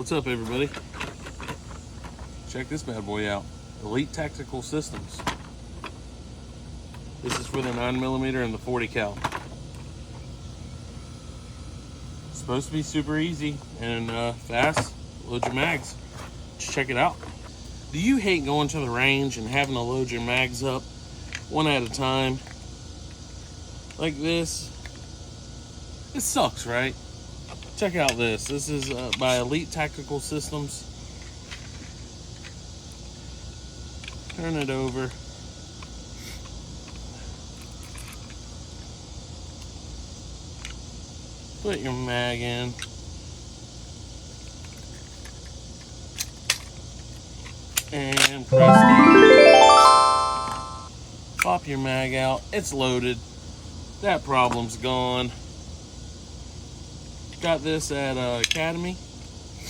What's up, everybody? Check this bad boy out. Elite Tactical Systems. This is for the 9mm and the 40 cal. It's supposed to be super easy and fast. Load your mags. Just check it out. Do you hate going to the range and having to load your mags up one at a time like this? It sucks, right? Check out this. This is by Elite Tactical Systems. Turn it over. Put your mag in. And press D. Pop your mag out. It's loaded. That problem's gone. Got this at Academy.